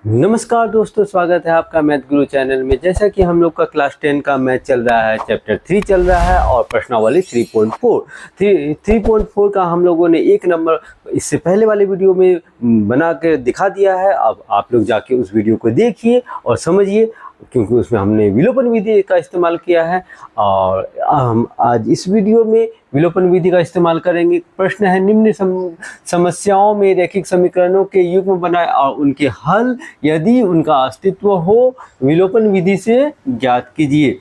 नमस्कार दोस्तों, स्वागत है आपका मैथ गुरु चैनल में। जैसा कि हम लोग का क्लास 10 का मैथ चल रहा है, चैप्टर 3 चल रहा है और प्रश्नावली 3.4 का हम लोगों ने एक नंबर इससे पहले वाले वीडियो में बना के दिखा दिया है। अब आप लोग जाके उस वीडियो को देखिए और समझिए, क्योंकि उसमें हमने विलोपन विधि का इस्तेमाल किया है और हम आज इस वीडियो में विलोपन विधि का इस्तेमाल करेंगे। प्रश्न है, निम्न समस्याओं में रैखिक समीकरणों के युग्म बनाए और उनके हल यदि उनका अस्तित्व हो विलोपन विधि से ज्ञात कीजिए।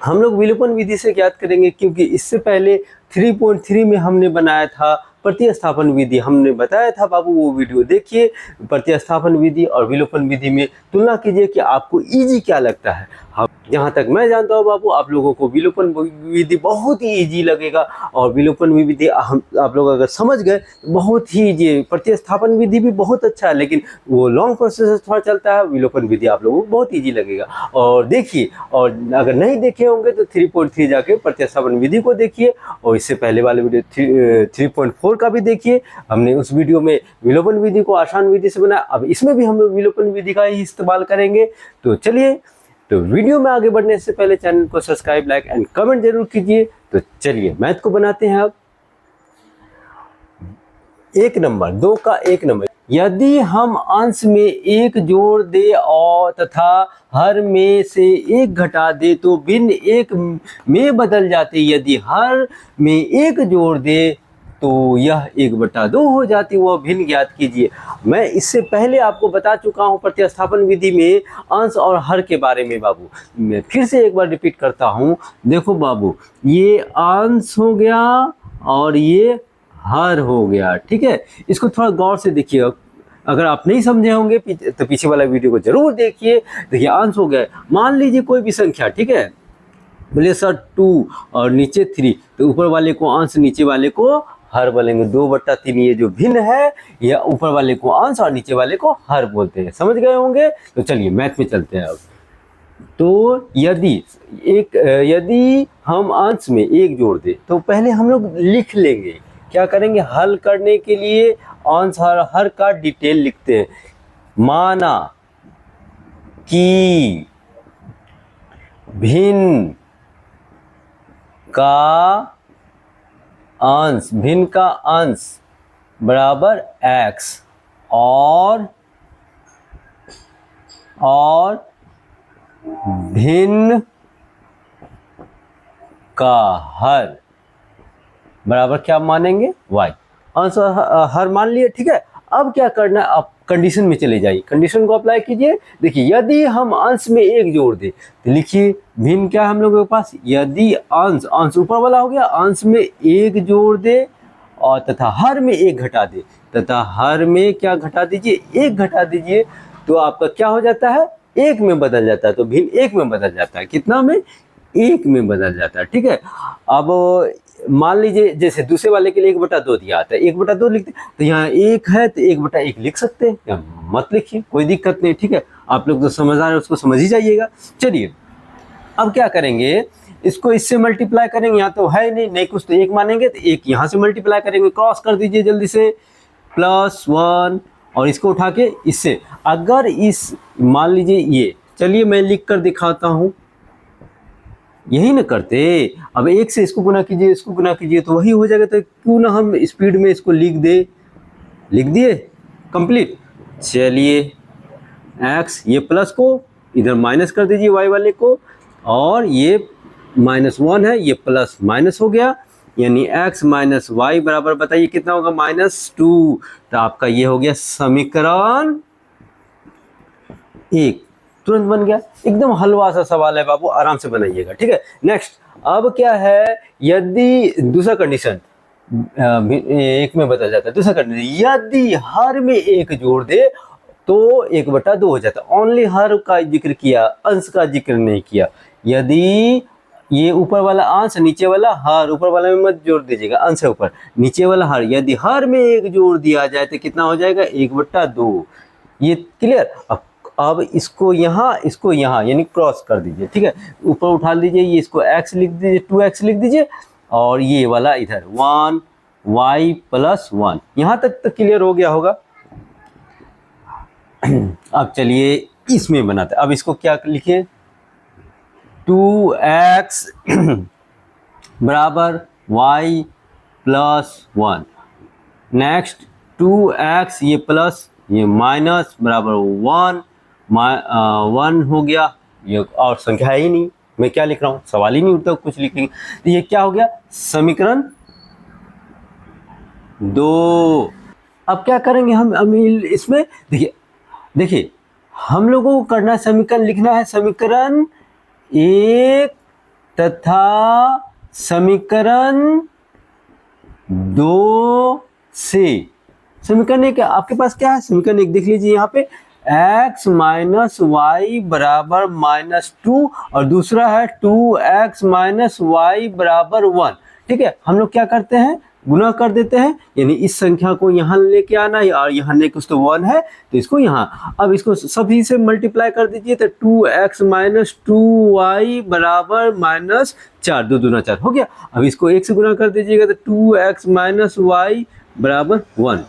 हम लोग विलोपन विधि से ज्ञात करेंगे क्योंकि इससे पहले 3.3 में हमने बनाया था प्रतिस्थापन विधि। हमने बताया था बाबू, वो वीडियो देखिए। प्रतिस्थापन विधि और विलोपन विधि में तुलना कीजिए कि आपको इजी क्या लगता है। हम जहाँ तक मैं जानता हूँ बाबू, आप लोगों को विलोपन विधि बहुत ही इजी लगेगा और विलोपन विधि आप लोग अगर समझ गए तो बहुत ही इजी। प्रतिस्थापन विधि भी बहुत अच्छा है, लेकिन वो लॉन्ग प्रोसेस थोड़ा चलता है। विलोपन विधि आप लोगों को बहुत इजी लगेगा और देखिए। और अगर नहीं देखे होंगे तो 3.3 जाके प्रतिस्थापन विधि को देखिए और इससे पहले वाले वीडियो 3.4 का भी देखिए। हमने उस वीडियो में विलोपन विधि को आसान विधि से बनाया। अब इसमें भी हम लोग विलोपन विधि का ही इस्तेमाल करेंगे। तो चलिए, तो वीडियो में आगे बढ़ने से पहले चैनल को सब्सक्राइब, लाइक एंड कमेंट जरूर कीजिए। तो चलिए मैथ को बनाते हैं। अब एक नंबर 2 का एक नंबर, यदि हम अंश में एक जोड़ दे और तथा हर में से एक घटा दे तो भिन्न एक में बदल जाते। यदि हर में एक जोड़ दे तो यह 1/2 हो जाती। वह भिन्न ज्ञात कीजिए। मैं इससे पहले आपको बता चुका हूँ प्रतिस्थापन विधि में अंश और हर के बारे में बाबू। मैं फिर से एक बार रिपीट करता हूँ। देखो बाबू, ये अंश हो गया और ये हर हो गया, ठीक है। इसको थोड़ा गौर से देखिए। अगर आप नहीं समझे होंगे तो पीछे वाला वीडियो को जरूर देखिए। देखिए, अंश हो गया, मान लीजिए कोई भी संख्या, ठीक है। बोले सर 2 और नीचे 3, तो ऊपर वाले को अंश, नीचे वाले को हर बोलेंगे। 2/3 ये जो भिन्न है, यह ऊपर वाले को अंश और नीचे वाले को हर बोलते हैं। समझ गए होंगे। तो चलिए मैथ में चलते हैं अब। तो यदि हम अंश में एक जोड़ दें तो पहले हम लोग लिख लेंगे। क्या करेंगे? हल करने के लिए अंश और हर का डिटेल लिखते हैं। माना कि भिन्न का अंश बराबर x और भिन्न का हर बराबर क्या मानेंगे? y। अंश और हर मान लिए, ठीक है। अब क्या करना है? आप कंडीशन में चले जाइए, कंडीशन को अप्लाई कीजिए। देखिए, यदि हम अंश में एक जोड़ दे तो लिखिए भिन्न क्या है हम लोगों के पास। यदि अंश ऊपर वाला हो गया, अंश में एक जोड़ दे और तथा हर में एक घटा दे, तथा हर में क्या घटा दीजिए? एक घटा दीजिए, तो आपका क्या हो जाता है? एक में बदल जाता है। तो भिन्न एक में बदल जाता है। कितना में? एक में बदल जाता है, ठीक है। अब मान लीजिए जैसे दूसरे वाले के लिए 1/2 दिया आता है, 1/2 लिखते, तो यहाँ 1 है तो 1/1 लिख सकते हैं, मत लिखिए, कोई दिक्कत नहीं, ठीक है। आप लोग जो समझदार है उसको समझ ही जाइएगा। चलिए, अब क्या करेंगे? इसको इससे मल्टीप्लाई करेंगे। यहाँ तो है नहीं कुछ, तो 1 मानेंगे तो 1 यहाँ से मल्टीप्लाई करेंगे। क्रॉस कर दीजिए जल्दी से, +1 और इसको उठा के इससे, अगर इस मान लीजिए ये, चलिए मैं लिख कर दिखाता हूँ। यही ना करते। अब 1 से इसको गुना कीजिए, इसको गुना कीजिए, तो वही हो जाएगा। तो क्यों ना हम स्पीड में इसको लिख दिए, कंप्लीट। चलिए, x, ये प्लस को इधर माइनस कर दीजिए y वाले को, और ये -1 है, ये प्लस माइनस हो गया, यानी x - y बराबर, बताइए कितना होगा? -2। तो आपका ये हो गया समीकरण 1। तुरंत बन गया। एकदम हलवा सा सवाल है बाबू, आराम से बनाइएगा, ठीक है। नेक्स्ट, अब क्या है? यदि दूसरा कंडीशन, एक में बदल जाता है। दूसरा कंडीशन, यदि हर में एक जोड़ दे तो 1/2 हो जाता है। ओनली हर का जिक्र किया, अंश का जिक्र नहीं किया। यदि ये ऊपर वाला अंश, नीचे वाला हर, ऊपर वाला में मत जोड़ दीजिएगा, अंश है ऊपर, नीचे वाला हर। यदि हर में एक जोड़ दिया जाए तो कितना हो जाएगा? 1/2। ये क्लियर। अब इसको यहाँ यानी क्रॉस कर दीजिए, ठीक है। ऊपर उठा लीजिए, ये इसको x लिख दीजिए, 2x लिख दीजिए, और ये वाला इधर 1y + 1। यहाँ तक तो क्लियर हो गया होगा। अब चलिए इसमें बनाते हैं। अब इसको क्या लिखे, 2x बराबर y प्लस 1। नेक्स्ट 2x ये प्लस ये माइनस बराबर 1 1 हो गया। ये और संख्या है ही नहीं, मैं क्या लिख रहा हूँ, सवाल ही नहीं उठता कुछ लिखेंगे। तो ये क्या हो गया, समीकरण 2। अब क्या करेंगे हम इसमें देखिए हम लोगों को करना है, समीकरण लिखना है, समीकरण 1 तथा समीकरण 2 से। समीकरण 1 आपके पास क्या है, समीकरण 1 देख लीजिए यहाँ पे, x माइनस वाई बराबर -2 और दूसरा है 2x माइनस वाई बराबर 1। ठीक है, हम लोग क्या करते हैं, गुना कर देते हैं, यानी इस संख्या को यहाँ लेके आना है और यहाँ लेके उसको 1 है तो इसको यहाँ, अब इसको सभी से मल्टीप्लाई कर दीजिए तो 2x माइनस 2y बराबर -4, 2 दूना 4 हो गया। अब इसको 1 से गुना कर दीजिएगा तो 2x माइनस वाई बराबर 1।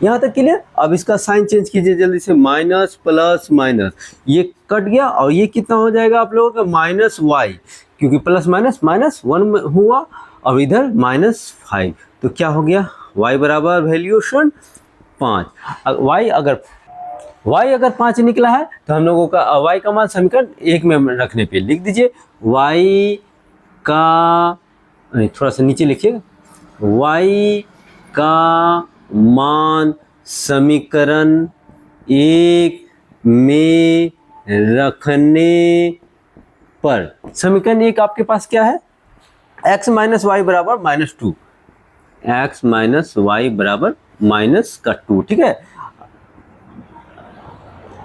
यहाँ तक क्लियर। अब इसका साइन चेंज कीजिए जल्दी से, माइनस प्लस माइनस, ये कट गया और ये कितना हो जाएगा आप लोगों का -y, क्योंकि प्लस माइनस माइनस 1 हुआ, अब इधर -5, तो क्या हो गया, y बराबर वैल्यूशन 5। y अगर 5 निकला है तो हम लोगों का y का मान समीकरण 1 में रखने पे लिख दीजिए, y का, थोड़ा सा नीचे लिखिएगा, y का मान समीकरण 1 में रखने पर, समीकरण 1 आपके पास क्या है, x माइनस वाई बराबर -2, x माइनस वाई बराबर -2। ठीक है,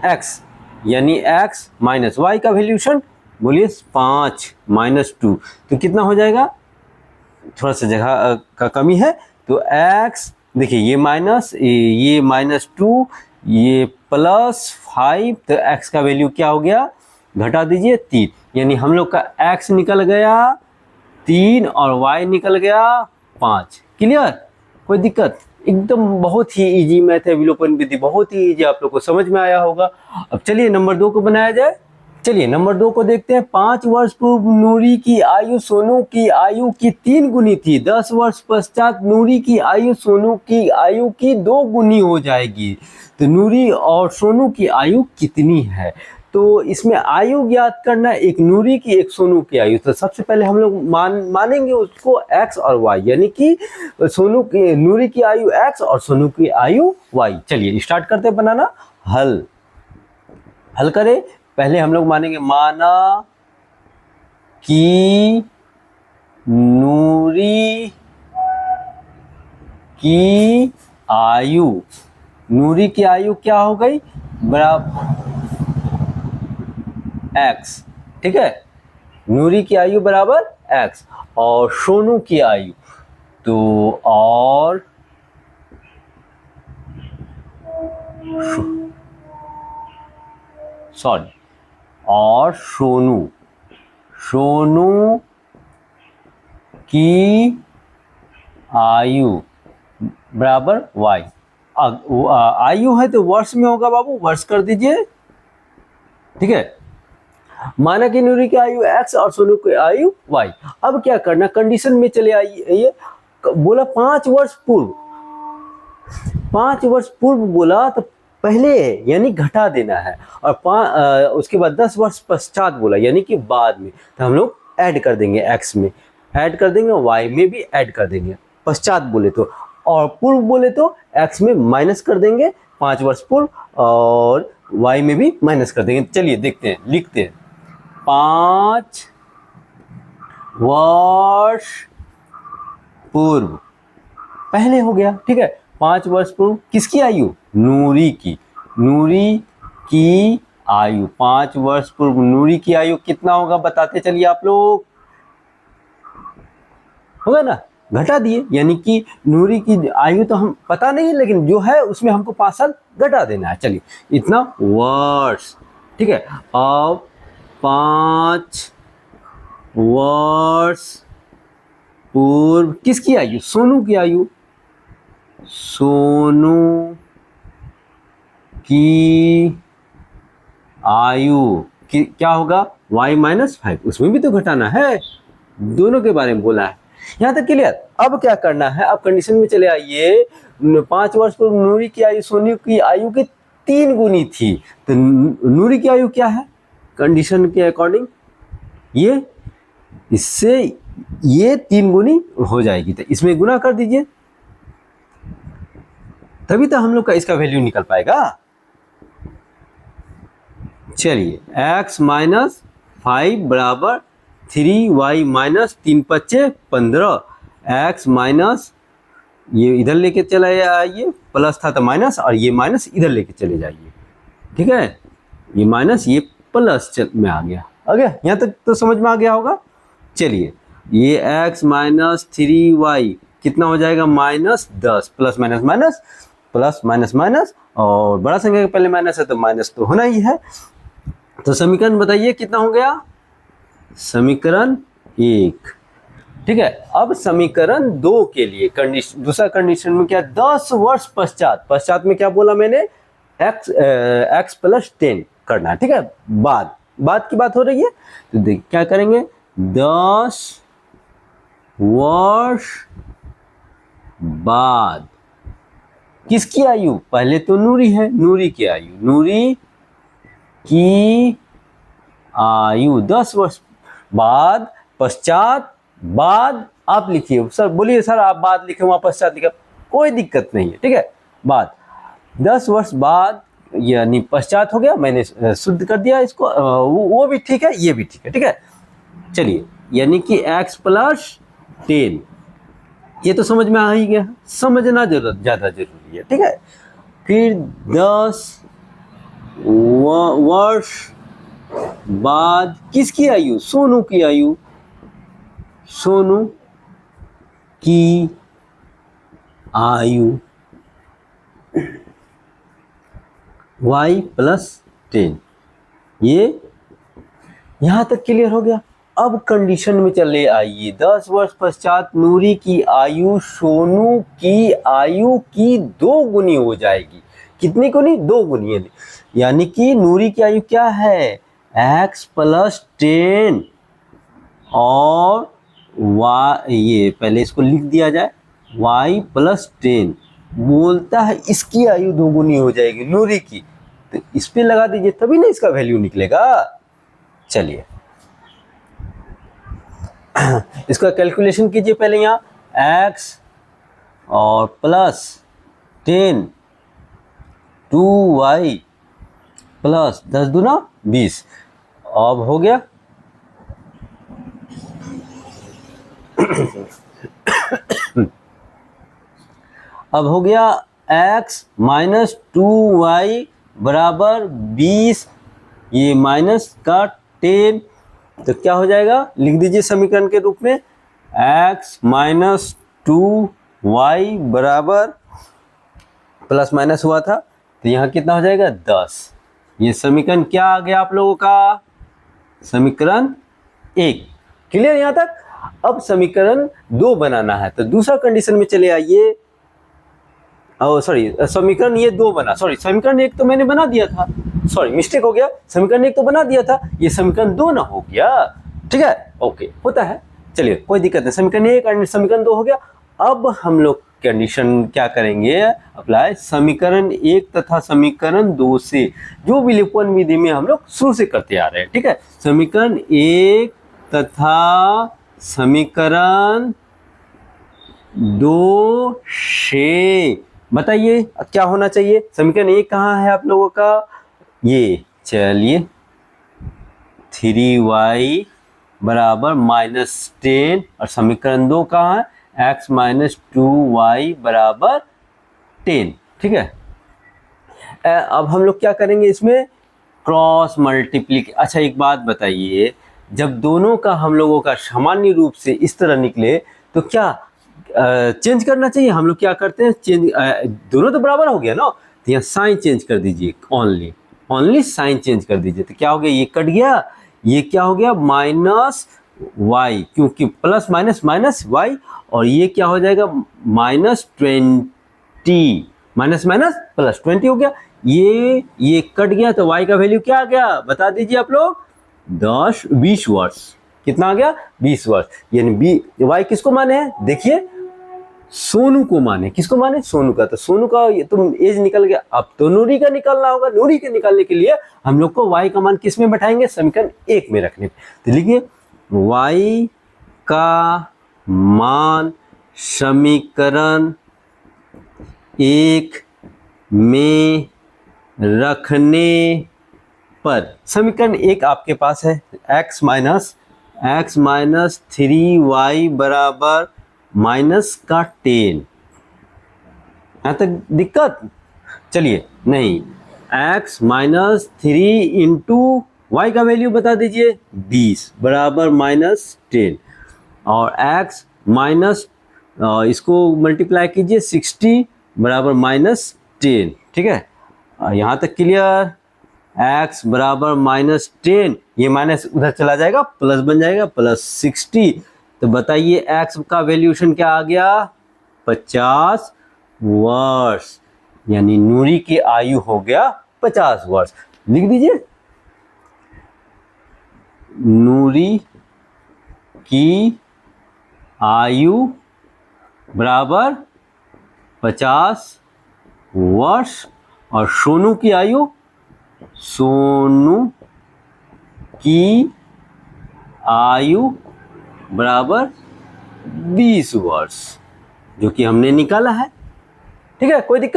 x यानी x माइनस वाई का वैल्यूशन बोलिए 5 -2, तो कितना हो जाएगा, थोड़ा सा जगह का कमी है तो x देखिए ये माइनस ये -2 ये +5, तो x का वैल्यू क्या हो गया, घटा दीजिए 3, यानी हम लोग का x निकल गया 3 और y निकल गया 5। क्लियर, कोई दिक्कत, एकदम बहुत ही इजी मैथ है, विलोपन विधि बहुत ही इजी, आप लोग को समझ में आया होगा। अब चलिए नंबर 2 को बनाया जाए। चलिए नंबर 2 को देखते हैं। 5 वर्ष पूर्व नूरी की आयु सोनू की आयु की 3 गुनी थी, 10 वर्ष पश्चात नूरी की आयु सोनू की आयु की 2 गुनी हो जाएगी, तो नूरी और सोनू की आयु कितनी है। तो इसमें आयु ज्ञात करना, एक नूरी की एक सोनू की आयु, तो सबसे पहले हम लोग मानेंगे उसको x और y, यानी कि सोनू की नूरी की आयु x और सोनू की आयु y। चलिए स्टार्ट करते हैं बनाना, हल करें। पहले हम लोग मानेंगे, माना कि नूरी की आयु क्या हो गई, बराबर x। ठीक है, नूरी की आयु बराबर x और सोनू की आयु, तो और सोनू की आयु बराबर y। आयु है तो वर्ष में होगा बाबू, वर्ष कर दीजिए। ठीक है, माना कि नूरी की आयु x और सोनू की आयु y। अब क्या करना, कंडीशन में चले आइए, बोला 5 वर्ष पूर्व, 5 वर्ष पूर्व बोला तो पहले यानी घटा देना है, और उसके बाद 10 वर्ष पश्चात बोला यानी कि बाद में, तो हम लोग ऐड कर देंगे, x में ऐड कर देंगे, y में भी ऐड कर देंगे, पश्चात बोले तो, और पूर्व बोले तो x में माइनस कर देंगे 5 वर्ष पूर्व, और y में भी माइनस कर देंगे। चलिए देखते हैं, लिखते हैं, 5 वर्ष पूर्व पहले हो गया। ठीक है, 5 वर्ष पूर्व किसकी आयु, नूरी की आयु, 5 वर्ष पूर्व नूरी की आयु कितना होगा बताते चलिए आप लोग, होगा ना, घटा दिए, यानी कि नूरी की आयु तो हम पता नहीं, लेकिन जो है उसमें हमको 5 साल घटा देना है। चलिए इतना वर्ष। ठीक है, अब 5 वर्ष पूर्व किसकी आयु, सोनू की आयु, सोनू की आयु की क्या होगा, y माइनस 5, उसमें भी तो घटाना है, दोनों के बारे में बोला है। यहाँ तक क्लियर। अब क्या करना है, अब कंडीशन में चले आइए। 5 वर्ष पूर्व नूरी की आयु सोनू की आयु के 3 गुनी थी, तो नूरी की आयु क्या है कंडीशन के अकॉर्डिंग, ये इससे ये 3 गुनी हो जाएगी, तो इसमें गुना कर दीजिए, तभी तो हम लोग का इसका वैल्यू निकल पाएगा। चलिए x माइनस 5 बराबर 3y माइनस 3 पच्चे 15, x माइनस ये इधर लेके चला आइए, प्लस था तो माइनस, और ये माइनस इधर लेके चले जाइए, ठीक है, ये माइनस ये प्लस में आ गया। यहाँ तक तो समझ में आ गया होगा। चलिए ये x माइनस 3y कितना हो जाएगा, minus 10, plus minus minus, plus minus minus, और बड़ा संख्या के पहले माइनस है तो माइनस तो होना ही है। तो समीकरण बताइए कितना हो गया, समीकरण 1, ठीक है। अब समीकरण 2 के लिए दूसरा कंडीशन में क्या, 10 वर्ष पश्चात में क्या बोला मैंने, x प्लस 10 करना है, ठीक है। बाद की बात हो रही है, तो देख क्या करेंगे, 10 वर्ष बाद किसकी आयु, पहले तो नूरी है, नूरी की आयु, नूरी की आयु 10 वर्ष बाद, पश्चात, बाद आप लिखिए सर, बोलिए सर आप बाद लिखे वहां पश्चात लिखे, कोई दिक्कत नहीं है, ठीक है। बाद 10 वर्ष बाद यानी पश्चात हो गया, मैंने शुद्ध कर दिया इसको, वो भी ठीक है, ये भी ठीक है, ठीक है। चलिए यानी कि x प्लस 10, ये तो समझ में आ ही गया, समझना ज्यादा जरूरी है, ठीक है। फिर 10 वर्ष बाद किसकी आयु, सोनू की आयु, सोनू की आयु y प्लस 10, ये यहां तक क्लियर हो गया। अब कंडीशन में चले आइए, 10 वर्ष पश्चात नूरी की आयु सोनू की आयु की 2 गुनी हो जाएगी, कितनी गुनी, 2 गुनी, यानी कि नूरी की आयु क्या है, x प्लस 10 और y, ये पहले इसको लिख दिया जाए, y प्लस 10 बोलता है इसकी आयु 2 गुनी हो जाएगी नूरी की, तो इस पे लगा दीजिए तभी ना इसका वैल्यू निकलेगा। चलिए इसका कैलकुलेशन कीजिए, पहले यहाँ x और प्लस 10 2y प्लस 10 दूना 20, अब हो गया अब हो गया x माइनस 2y बराबर 20, ये माइनस का 10, तो क्या हो जाएगा, लिख दीजिए समीकरण के रूप में, x माइनस 2y बराबर, प्लस माइनस हुआ था तो यहाँ कितना हो जाएगा 10। ये समीकरण क्या आ गया आप लोगों का, समीकरण 1, क्लियर यहाँ तक। अब समीकरण 2 बनाना है, तो दूसरा कंडीशन में चले आइए, समीकरण ये 2 बना, समीकरण 1 तो मैंने बना दिया था, मिस्टेक हो गया, समीकरण 1 तो बना दिया था, ये समीकरण 2 ना हो गया, ठीक है, ओके होता है, चलिए कोई दिक्कत नहीं, समीकरण 1 और समीकरण 2 हो गया। अब हम लोग कंडीशन क्या करेंगे, अप्लाई समीकरण 1 तथा समीकरण 2 से, जो विलोपन विधि में हम लोग शुरू से करते आ रहे हैं, ठीक है। समीकरण 1 तथा समीकरण 2 से बताइए क्या होना चाहिए, समीकरण 1 कहाँ है आप लोगों का, ये चलिए 3y बराबर -10, और समीकरण 2 कहाँ है, x माइनस 2y बराबर 10, ठीक है। अब हम लोग क्या करेंगे, इसमें क्रॉस मल्टीप्लिकेशन। अच्छा एक बात बताइए, जब दोनों का हम लोगों का सामान्य रूप से इस तरह निकले तो क्या चेंज करना चाहिए, हम लोग क्या करते हैं, चेंज, दोनों तो बराबर हो गया ना, तो यहाँ साइन चेंज कर दीजिए, ओनली साइन चेंज कर दीजिए, तो क्या हो गया, ये कट गया, ये क्या हो गया माइनस y, क्योंकि प्लस माइनस माइनस y, और ये क्या हो जाएगा -20, माइनस माइनस प्लस 20 हो गया, ये कट गया तो y का वैल्यू क्या आ गया बता दीजिए आप लोग, 20 वर्ष। कितना आ गया 20 वर्ष। यानी y किसको माने हैं, देखिए सोनू को माने, किसको माने सोनू का। तो सोनू का तुम एज निकल गया, अब तो नूरी का निकालना होगा। नूरी के निकालने के लिए हम लोग को y का मान किस में बैठाएंगे, समीकरण 1 में रखने। तो लिखिए y का मान समीकरण 1 में रखने पर, समीकरण 1 आपके पास है x माइनस 3y बराबर माइनस का 10। यहाँ तक दिक्कत, चलिए नहीं, x माइनस 3 इंटू वाई का वैल्यू बता दीजिए 20 बराबर माइनस 10, और x माइनस इसको मल्टीप्लाई कीजिए 60 बराबर माइनस 10। ठीक है, यहाँ तक क्लियर। x बराबर माइनस 10, ये माइनस उधर चला जाएगा, प्लस बन जाएगा, प्लस 60। तो बताइए x का वैल्यूशन क्या आ गया, 50 वर्ष। यानी नूरी की आयु हो गया 50 वर्ष। लिख दीजिए नूरी की आयु बराबर 50 वर्ष, और सोनू की आयु बराबर 20 वर्ष, जो कि हमने निकाला है। ठीक है, कोई भी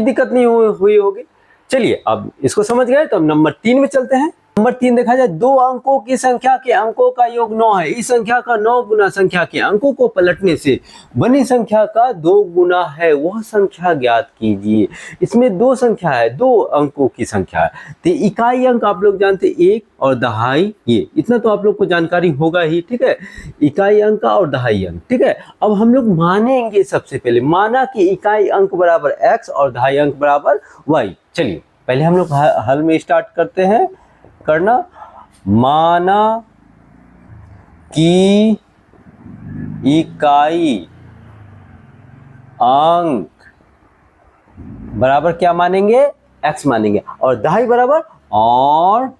दिक्कत नहीं हुई होगी। चलिए अब इसको समझ गए, तो अब नंबर 3 में चलते हैं। नंबर 3 देखा जाए, 2 अंकों की संख्या के अंकों का योग 9 है। इस संख्या का 9 गुना संख्या के अंकों को पलटने से बनी संख्या का 2 गुना है, वह संख्या ज्ञात कीजिए। इसमें 2 संख्या है, 2 अंकों की संख्या है। तो इकाई अंक आप लोग जानते 1 और दहाई, ये इतना तो आप लोग को जानकारी होगा ही। ठीक है, इकाई अंक और दहाई अंक। ठीक है, अब हम लोग मानेंगे, सबसे पहले माना कि इकाई अंक बराबर x और दहाई अंक बराबर y। चलिए पहले हम लोग हल में स्टार्ट करते हैं करना। माना कि इकाई अंक बराबर क्या मानेंगे, x मानेंगे, और दहाई बराबर, और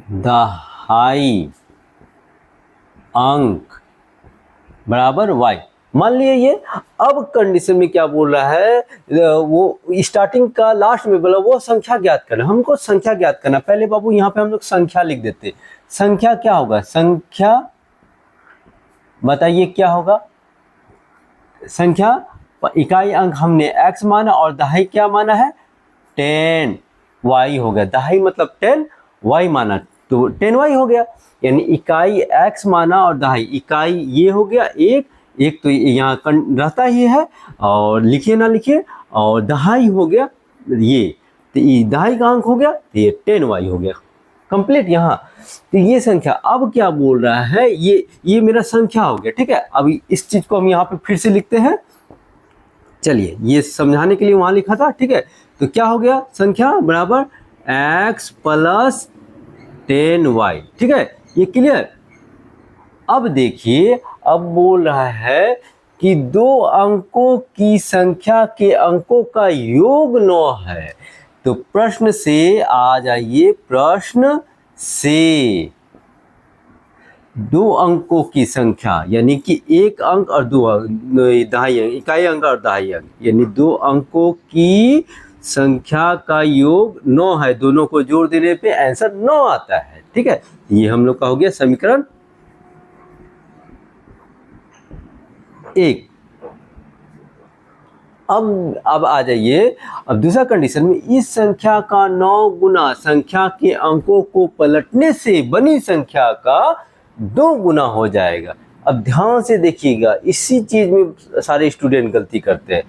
दहाई अंक बराबर y मान लिए। ये अब कंडीशन में क्या बोल रहा है, वो स्टार्टिंग का लास्ट में बोला वो संख्या ज्ञात करना। हमको संख्या ज्ञात करना। पहले बाबू यहाँ पे हम लोग संख्या लिख देते। संख्या क्या होगा, संख्या बताइए क्या होगा, संख्या इकाई अंक हमने x माना और दहाई क्या माना है 10 y हो गया। दहाई मतलब 10, y माना तो 10y हो गया। यानी इकाई x माना और दहाई, इकाई ये हो गया एक तो यहाँ रहता ही है, और लिखिए ना लिखिए, और दहाई हो गया ये, तो ये दहाई का अंक हो गया, तो ये 10y हो गया कंप्लीट यहाँ। तो ये संख्या अब क्या बोल रहा है, ये मेरा संख्या हो गया। ठीक है, अभी इस चीज को हम यहाँ पे फिर से लिखते हैं। चलिए ये समझाने के लिए वहां लिखा था। ठीक है, तो क्या हो गया, संख्या बराबर x प्लस 10y। ठीक है, ये क्लियर। अब देखिए, अब बोल रहा है कि 2 अंकों की संख्या के अंकों का योग 9 है। तो प्रश्न से आ जाइए, प्रश्न से 2 अंकों की संख्या, यानी कि 1 अंक और 2 दहाई अंक, इकाई अंक और दहाई अंक, यानी 2 अंकों की संख्या का योग 9 है। दोनों को जोड़ देने पे आंसर 9 आता है। ठीक है, ये हम लोग का हो गया समीकरण 1। अब आ जाइए, अब दूसरा कंडीशन में, इस संख्या का 9 गुना संख्या के अंकों को पलटने से बनी संख्या का 2 गुना हो जाएगा। अब ध्यान से देखिएगा, इसी चीज में सारे स्टूडेंट गलती करते हैं।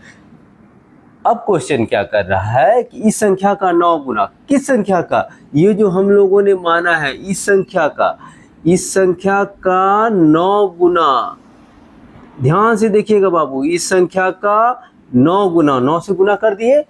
अब क्वेश्चन क्या कर रहा है कि इस संख्या का 9 गुना, किस संख्या का, ये जो हम लोगों ने माना है इस संख्या का 9 गुना। ध्यान से देखिएगा बाबू, इस संख्या का 9 गुना, 9 से गुना कर दिए,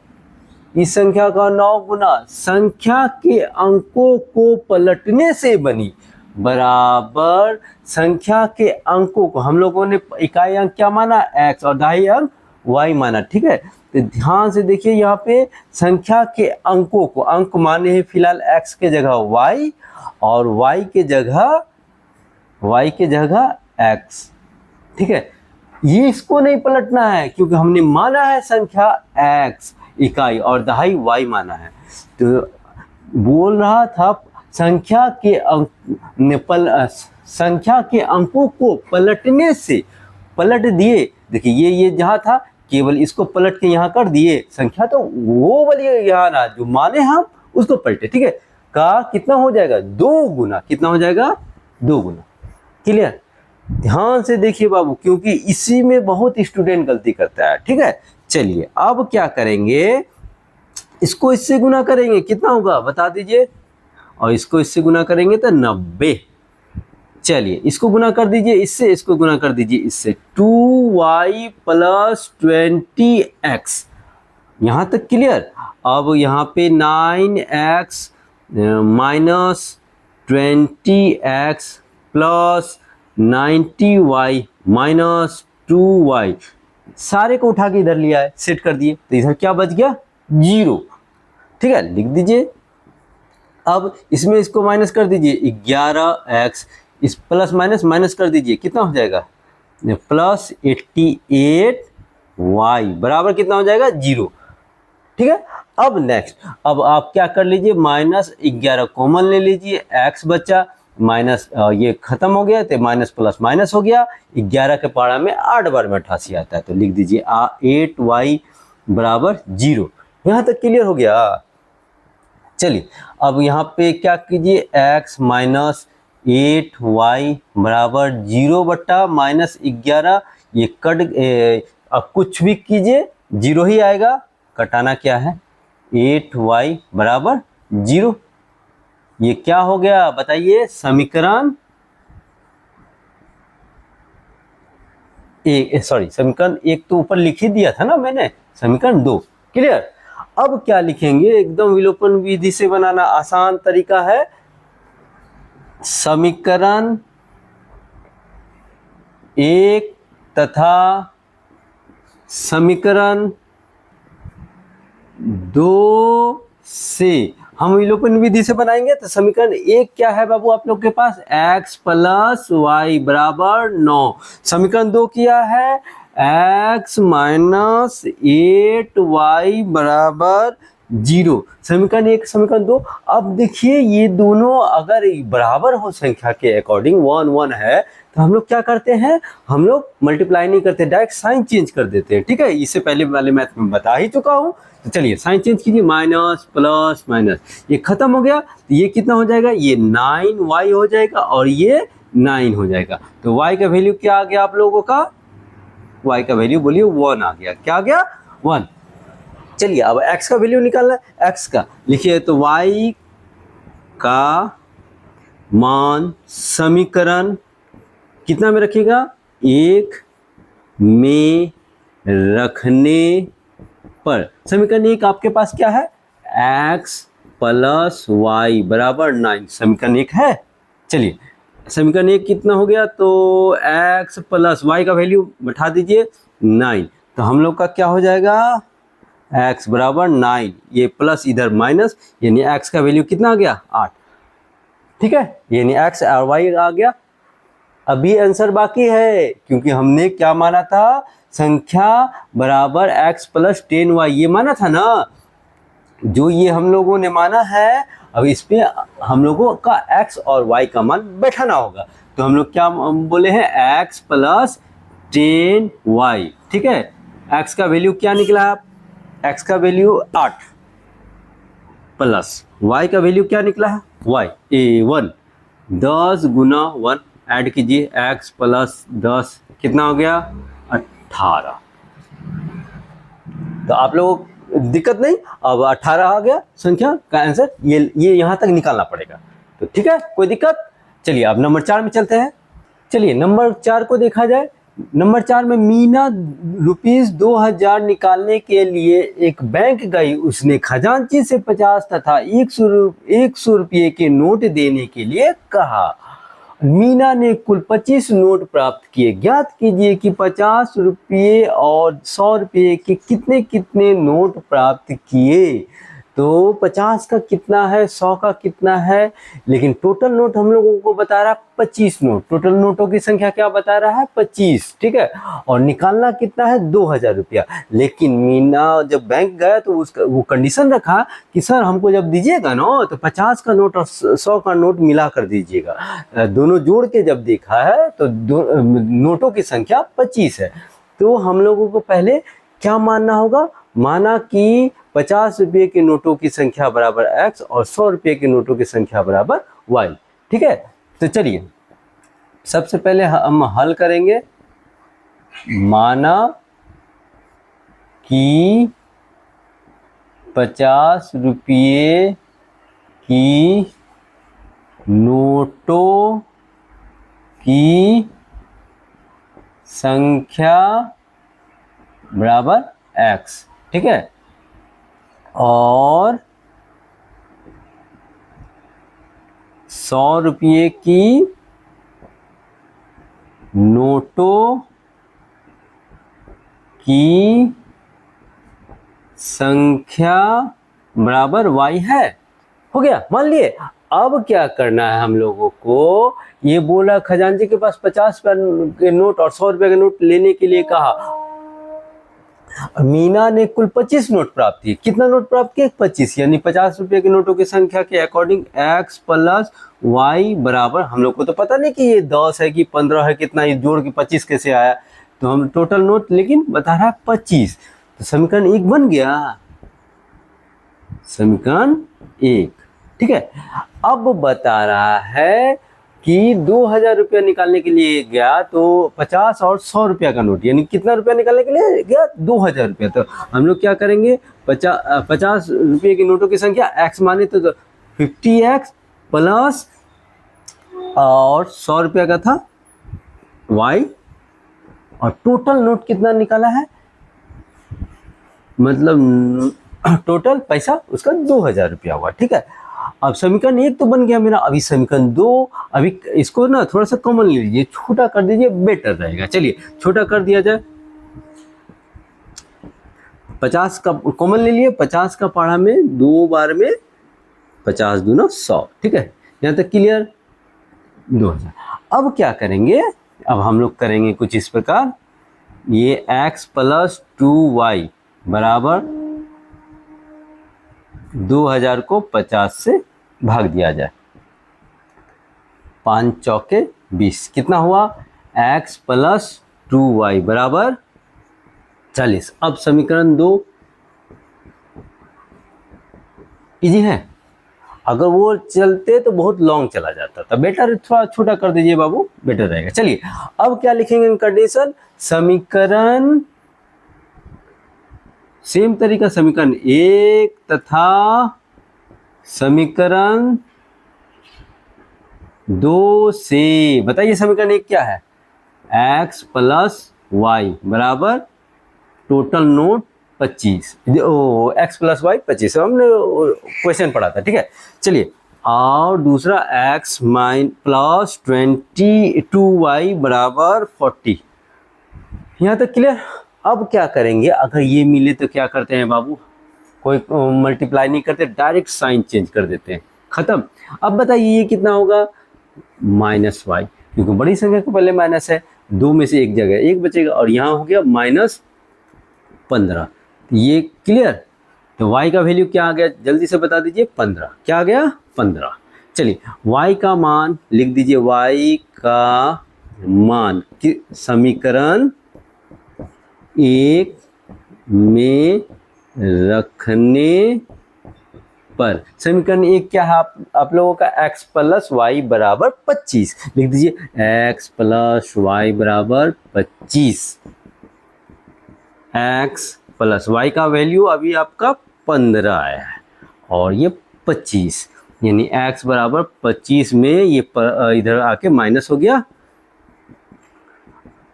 इस संख्या का 9 गुना संख्या के अंकों को पलटने से बनी, बराबर संख्या के अंकों को हम लोगों ने इकाई अंक क्या माना x और दहाई अंक y माना। ठीक है, तो ध्यान से देखिए यहाँ पे संख्या के अंकों को, अंक माने हैं फिलहाल x के जगह y और y के जगह x, ठीक है। ये इसको नहीं पलटना है क्योंकि हमने माना है संख्या x इकाई और दहाई y माना है। तो बोल रहा था संख्या के अंकों को पलटने से, पलट दिए, देखिए ये जहाँ था केवल इसको पलट के यहाँ कर दिए, संख्या तो वो वाली यहाँ ना जो माने हम उसको पलटे, ठीक है। का कितना हो जाएगा 2 गुना, कितना हो जाएगा 2 गुना। क्लियर? ध्यान से देखिए बाबू, क्योंकि इसी में बहुत स्टूडेंट गलती करता है, ठीक है। चलिए अब क्या करेंगे, इसको इससे गुना करेंगे, कितना होगा बता दीजिए, और इसको इससे गुना करेंगे तो 90। चलिए इसको गुना कर दीजिए इससे, इसको गुना कर दीजिए इससे, 2y + 20x, यहाँ तक क्लियर। अब यहाँ पे 9x - 20x + 90y - 2y, सारे को उठा के इधर लिया है, सेट कर दिए, तो इधर क्या बच गया 0, ठीक है। लिख दीजिए। अब इसमें इसको माइनस कर दीजिए, 11x, इस प्लस माइनस कर दीजिए, कितना हो जाएगा +88y बराबर कितना हो जाएगा 0, ठीक है। अब नेक्स्ट, अब आप क्या कर लीजिए, -11 कॉमन ले लीजिए, x बचा, माइनस ये खत्म हो गया तो माइनस प्लस माइनस हो गया, 11 के पारा में 8 बार में 88 आता है, तो लिख दीजिए 8y बराबर 0। यहाँ तक क्लियर हो गया। चलिए अब यहाँ पे क्या कीजिए, x - 8y बराबर 0 बट्टा -11, ये कट, अब कुछ भी कीजिए 0 ही आएगा, कटाना क्या है, 8y बराबर 0। ये क्या हो गया बताइए, समीकरण समीकरण 1 तो ऊपर लिख ही दिया था ना मैंने, समीकरण 2। क्लियर? अब क्या लिखेंगे, एकदम विलोपन विधि से बनाना आसान तरीका है। समीकरण 1 तथा समीकरण 2 से हम विलोपन विधि से बनाएंगे। तो समीकरण 1 क्या है बाबू आप लोग के पास, x + y बराबर 9। समीकरण 2 क्या है, x - 8y बराबर 0। समीकरण 1 समीकरण 2। अब देखिए ये दोनों अगर बराबर हो संख्या के अकॉर्डिंग, 1 1 है, तो हम लोग क्या करते हैं, हम लोग मल्टीप्लाई नहीं करते, डायरेक्ट साइन चेंज कर देते हैं, ठीक है। इससे पहले वाले मैथ में बता ही चुका हूँ। तो चलिए साइन चेंज कीजिए, माइनस प्लस माइनस, ये खत्म हो गया, तो ये कितना हो जाएगा, ये 9y हो जाएगा और ये 9 हो जाएगा। तो y का वैल्यू क्या आ गया आप लोगों का, y का वैल्यू बोलिए 1 आ गया। क्या आ गया 1। चलिए अब x का वैल्यू निकालना है, x का लिखिए, तो y का मान समीकरण कितना में रखिएगा, 1 में रखने पर, समीकरण 1 आपके पास क्या है, x + y बराबर 9, समीकरण 1 है। चलिए समीकरण 1 कितना हो गया, तो x + y का वैल्यू बैठा दीजिए 9, तो हम लोग का क्या हो जाएगा, x बराबर 9, ये प्लस इधर माइनस, यानी x का वैल्यू कितना आ गया 8, ठीक है, यानी x और y आ गया। अभी आंसर बाकी है, क्योंकि हमने क्या माना था, संख्या बराबर x + 10y, ये माना था ना, जो ये हम लोगों ने माना है। अब इस पे हम लोगों का x और y का मान बैठाना होगा, तो हम लोग क्या बोले हैं, x + 10y, ठीक है। x का वैल्यू क्या निकला, x का वैल्यू 8 प्लस y का वैल्यू क्या निकला है, y 1, 10 गुना 1 ऐड कीजिए, x + 10 कितना हो गया 18। तो आप लोग दिक्कत नहीं, अब 18 आ गया संख्या का आंसर, ये यहाँ तक निकालना पड़ेगा, तो ठीक है, कोई दिक्कत। चलिए अब नंबर 4 में चलते हैं। चलिए नंबर 4 को देखा जाए। नंबर 4 में मीना ₹2000 निकालने के लिए एक बैंक गई, उसने खजांची से 50 तथा 100 रुपये के नोट देने के लिए कहा। मीना ने कुल 25 नोट प्राप्त किए। ज्ञात कीजिए कि 50 रुपये और 100 रुपये के कितने कितने नोट प्राप्त किए। तो 50 का कितना है, 100 का कितना है, लेकिन टोटल नोट हम लोगों को बता रहा है 25 नोट। टोटल नोटों की संख्या क्या बता रहा है, 25, ठीक है। और निकालना कितना है, 2000 रुपया। लेकिन मीना जब बैंक गया तो उसका वो कंडीशन रखा कि सर हमको जब दीजिएगा ना तो 50 का नोट और 100 का नोट मिला कर दीजिएगा। दोनों जोड़ के जब देखा है तो नोटों की संख्या 25 है। तो हम लोगों को पहले क्या मानना होगा, माना कि 50 रुपये के नोटों की संख्या बराबर x और 100 रुपये के नोटों की संख्या बराबर y, ठीक है। तो चलिए सबसे पहले हम हल करेंगे। माना कि 50 रुपये की नोटों की संख्या बराबर x, ठीक है, और 100 रुपये की नोटों की संख्या बराबर y है। हो गया, मान लिए। अब क्या करना है हम लोगों को, ये बोला खजांची के पास 50 के नोट और 100 रुपये के नोट लेने के लिए कहा। मीना ने कुल 25 नोट प्राप्त किए। कितना नोट प्राप्त किए, 25, यानी 50 रुपये के नोटों की संख्या के अकॉर्डिंग x प्लस y बराबर, हम लोग को तो पता नहीं कि ये 10 है कि 15 है, कितना ये जोड़ के 25 कैसे आया, तो हम टोटल नोट लेकिन बता रहा है 25। तो समीकरण 1 बन गया, समीकरण 1, ठीक है। अब बता रहा है कि 2000 रुपया निकालने के लिए गया तो 50 और 100 रुपया का नोट, यानी कितना रुपया निकालने के लिए गया, 2000 रुपया। तो हम लोग क्या करेंगे, 50 रुपये की नोटों की संख्या x माने तो 50x प्लस और 100 रुपया का था y, और टोटल नोट कितना निकाला है, मतलब टोटल पैसा उसका 2000 रुपया हुआ, ठीक है। अब समीकरण 1 तो बन गया मेरा। अभी समीकरण 2, अभी इसको ना थोड़ा सा कॉमन ले लीजिए, छोटा कर दीजिए, बेटर रहेगा। चलिए छोटा कर दिया जाए, 50 का कॉमन ले लिए, 50 का पढ़ा में 2 बार में 50 दूना 100, ठीक है, यहाँ तक क्लियर, 2000। अब क्या करेंगे, अब हम लोग करेंगे कुछ इस प्रकार, ये x प्लस 2y बराबर 2000 को 50 से भाग दिया जाए, 5 चौके 20, कितना हुआ, x प्लस 2y बराबर 40। अब समीकरण 2 इजी है, अगर वो चलते तो बहुत लॉन्ग चला जाता था, बेटर थोड़ा छोटा कर दीजिए बाबू, बेटर रहेगा। चलिए अब क्या लिखेंगे कंडीशन, समीकरण सेम तरीका, समीकरण 1 तथा समीकरण 2 से, बताइए समीकरण 1 क्या है, x प्लस y बराबर total note 25, x plus y 25, हमने क्वेश्चन पढ़ा था, ठीक है। चलिए, और दूसरा x माइन प्लस 22y बराबर 40, यहाँ तक क्लियर। अब क्या करेंगे, अगर ये मिले तो क्या करते हैं बाबू, कोई मल्टीप्लाई नहीं करते, डायरेक्ट साइन चेंज कर देते हैं, खत्म। अब बताइए ये कितना होगा, माइनस वाई, क्योंकि बड़ी संख्या के पहले माइनस है, 2 में से एक जगह 1 बचेगा, और यहाँ हो गया माइनस 15, ये क्लियर। तो y का वैल्यू क्या आ गया, जल्दी से बता दीजिए, 15, क्या आ गया, 15। चलिए y का मान लिख दीजिए, y का मान समीकरण 1 में रखने पर, समीकरण 1 क्या है आप लोगों का, x प्लस वाई बराबर 25, लिख दीजिए x प्लस वाई बराबर 25, x प्लस वाई का वैल्यू अभी आपका 15 आया है और ये 25, यानी x बराबर 25 में ये इधर आके माइनस हो गया,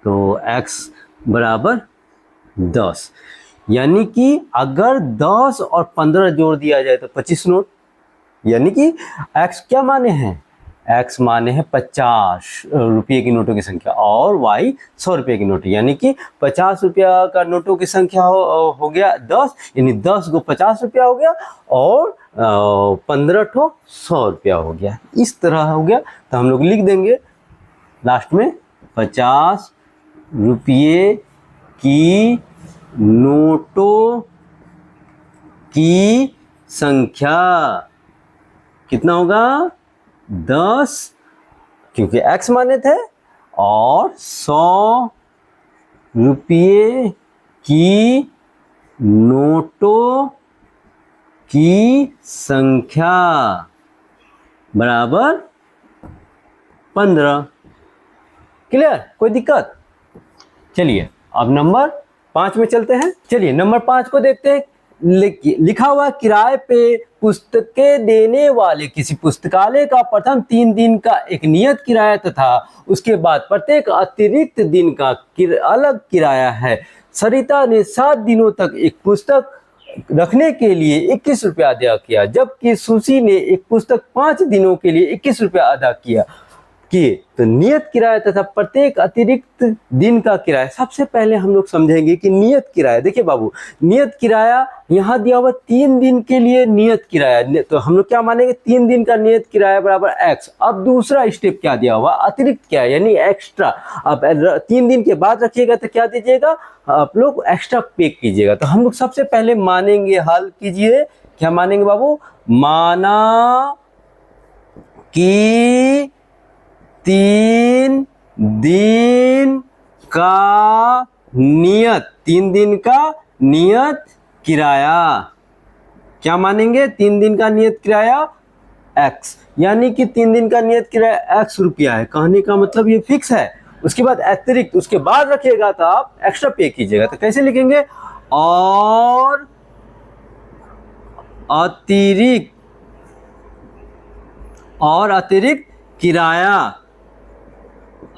तो x बराबर 10, यानी कि अगर 10 और 15 जोड़ दिया जाए तो 25 नोट, यानी कि x क्या माने हैं, x माने है 50 रुपये की नोटों की संख्या और y 100 रुपये की नोट, यानी कि 50 रुपया का नोटों की संख्या हो गया 10, यानी 10 को 50 रुपया हो गया और 15 ठो 100 रुपया हो गया। इस तरह हो गया, तो हम लोग लिख देंगे लास्ट में 50 रुपये की नोटों की संख्या कितना होगा 10, क्योंकि x माने थे, और 100 रुपये की नोटों की संख्या बराबर 15। क्लियर, कोई दिक्कत? चलिए अब नंबर 5 में चलते हैं। चलिए नंबर 5 को देखते हैं। लिखा हुआ किराए पे पुस्तकें देने वाले किसी पुस्तकालय का प्रथम 3 दिन का एक नियत किराया तथा उसके बाद प्रत्येक अतिरिक्त दिन का अलग किराया है। सरिता ने 7 दिनों तक एक पुस्तक रखने के लिए 21 रुपया अदा किया, जबकि सुशी ने एक पुस्तक 5 दिनों के लिए 21 रुपया अदा किए। तो नियत किराया तथा प्रत्येक अतिरिक्त दिन का किराया। सबसे पहले हम लोग समझेंगे कि नियत किराया। देखिए बाबू, नियत किराया यहाँ दिया हुआ 3 दिन के लिए नियत किराया, तो हम लोग क्या मानेंगे 3 दिन का नियत किराया बराबर x। अब दूसरा स्टेप क्या दिया हुआ, अतिरिक्त क्या है, यानी एक्स्ट्रा। अब 3 दिन के बाद रखिएगा तो क्या दीजिएगा, आप लोग एक्स्ट्रा पे कीजिएगा। तो हम लोग सबसे पहले मानेंगे, हल कीजिए, क्या मानेंगे बाबू, माना कि 3 दिन का नियत, 3 दिन का नियत किराया, क्या मानेंगे 3 दिन का नियत किराया x, यानी कि 3 दिन का नियत किराया x रुपया है। कहने का मतलब ये फिक्स है। उसके बाद अतिरिक्त, उसके बाद रखिएगा तो आप एक्स्ट्रा पे कीजिएगा। तो कैसे लिखेंगे, और अतिरिक्त किराया,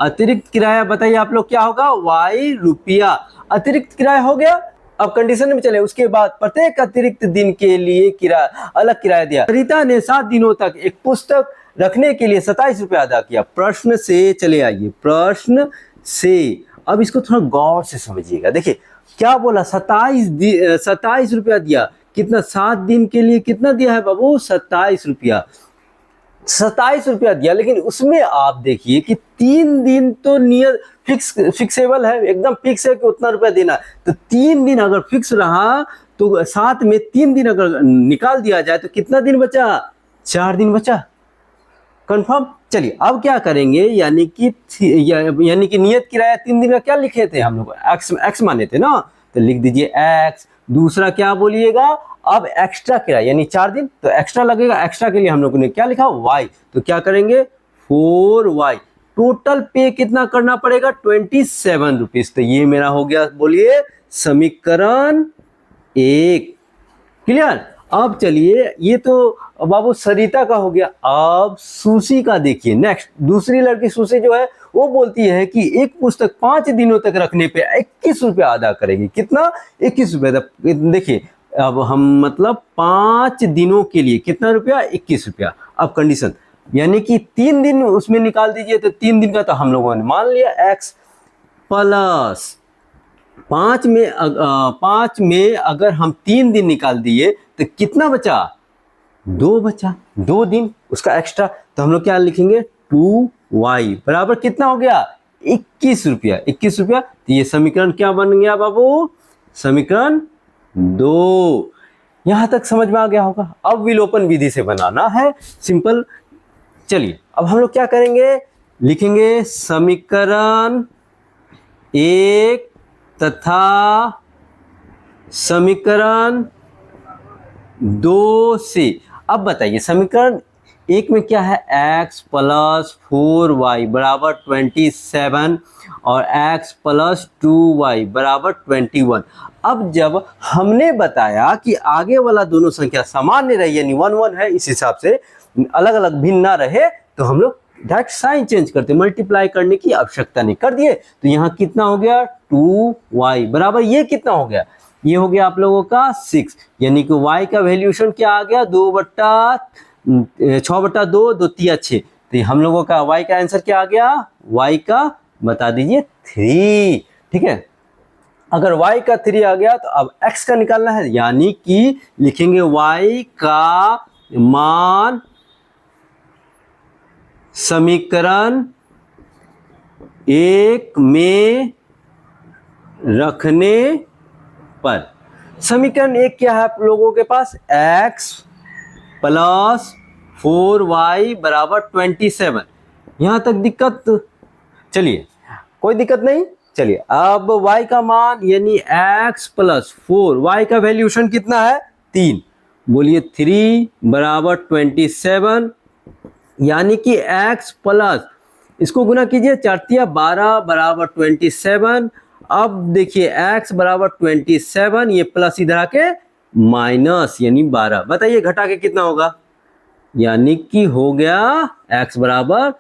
अतिरिक्त किराया बताइए आप लोग क्या होगा, y रुपया। अतिरिक्त किराया हो गया। अब कंडीशन में चले, उसके बाद प्रत्येक अतिरिक्त दिन के लिए किराया, अलग किराया दिया। सरिता ने 7 दिनों तक एक पुस्तक रखने के लिए 27 रुपया अदा किया। प्रश्न से चले आइए, प्रश्न से अब इसको थोड़ा गौर से समझिएगा। देखिए क्या बोला, 27 रुपया दिया, कितना 7 दिन के लिए कितना दिया है बाबू, 27 रुपया, 27 रुपया दिया। लेकिन उसमें आप देखिए कि 3 दिन तो नियत फिक्सेबल है, एकदम फिक्स है कि उतना रुपया देना। तो 3 दिन अगर फिक्स रहा तो साथ में 3 दिन अगर निकाल दिया जाए तो कितना दिन बचा, 4 दिन बचा। कंफर्म। चलिए अब क्या करेंगे, यानी कि नियत किराया 3 दिन का क्या लिखे थे हम लोग, एक्स माने थे ना, तो लिख दीजिए एक्स। दूसरा क्या बोलिएगा, अब एक्स्ट्रा किराया यानी 4 दिन, तो एक्स्ट्रा लगेगा, एक्स्ट्रा के लिए हम लोगों ने क्या लिखा, y। तो क्या करेंगे 4y। टोटल पे कितना करना पड़ेगा, 27 रुपीज। तो ये मेरा हो गया, बोलिए समीकरण 1। क्लियर। अब चलिए, ये तो बाबू सरिता का हो गया। अब सुशी का देखिए, नेक्स्ट दूसरी लड़की सुशी जो है वो बोलती है कि एक पुस्तक 5 दिनों तक रखने पे 21 रुपया अदा करेगी। कितना, 21 रुपया। देखिए अब हम मतलब 5 दिनों के लिए कितना रुपया, 21 रुपया। अब कंडीशन, यानी कि 3 दिन उसमें निकाल दीजिए, तो 3 दिन का तो हम लोगों ने मान लिया x प्लस 5 में अगर हम 3 दिन निकाल दिए तो कितना बचा, 2 बचा, 2 दिन उसका एक्स्ट्रा। तो हम लोग क्या लिखेंगे, 2y बराबर कितना हो गया, 21 रुपया। 21 रुपया। तो ये समीकरण क्या बन गया बाबू, समीकरण 2। यहां तक समझ में आ गया होगा। अब विलोपन विधि से बनाना है, सिंपल। चलिए अब हम लोग क्या करेंगे, लिखेंगे समीकरण 1 तथा समीकरण 2 से। अब बताइए समीकरण 1 में क्या है, x प्लस 4y बराबर 27 और x प्लस 2y बराबर 21। अब जब हमने बताया कि आगे वाला दोनों संख्या सामान्य रही, यानी 1 1 है, इस हिसाब से अलग अलग भिन्न ना रहे, तो हम लोग डायरेक्ट साइन चेंज करते, मल्टीप्लाई करने की आवश्यकता नहीं, कर दिए। तो यहाँ कितना हो गया, 2y बराबर ये कितना हो गया, ये हो गया आप लोगों का 6, यानी कि y का वैल्यूएशन क्या आ गया, 6/2, 2 3 6। तो हम लोगों का y का आंसर क्या आ गया, y का बता दीजिए 3, ठीक है। अगर y का 3 आ गया तो अब x का निकालना है, यानी कि लिखेंगे y का मान समीकरण 1 में रखने पर। समीकरण 1 क्या है आप लोगों के पास, x प्लस 4y बराबर 27। यहां तक दिक्कत, चलिए कोई दिक्कत नहीं। चलिए अब y का मान यानी x प्लस 4, y का वैल्यूशन कितना है 3, बोलिए 3 बराबर 27, यानी कि x प्लस, इसको गुना कीजिए 4 12 बराबर 27। अब देखिए x बराबर 27, ये प्लस इधर आके माइनस यानी 12, बताइए घटा के कितना होगा, यानी कि हो गया x बराबर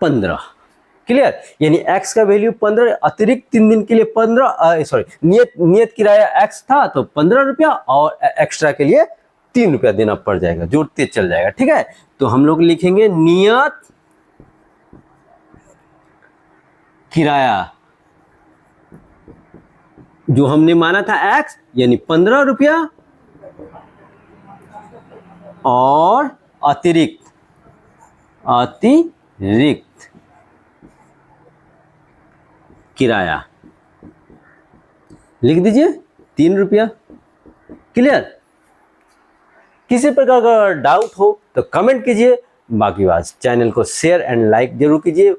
15। क्लियर, यानी x का वैल्यू 15, अतिरिक्त 3 दिन के लिए 15, सॉरी नियत किराया x था तो 15 रुपया, और एक्स्ट्रा के लिए 3 रुपया देना पड़ जाएगा, जोड़ते चल जाएगा, ठीक है। तो हम लोग लिखेंगे नियत किराया, जो हमने माना था x यानी 15 रुपया, और अतिरिक्त किराया लिख दीजिए 3 रुपया। क्लियर, किसी प्रकार का डाउट हो तो कमेंट कीजिए, बाकी बात चैनल को शेयर एंड लाइक जरूर कीजिए।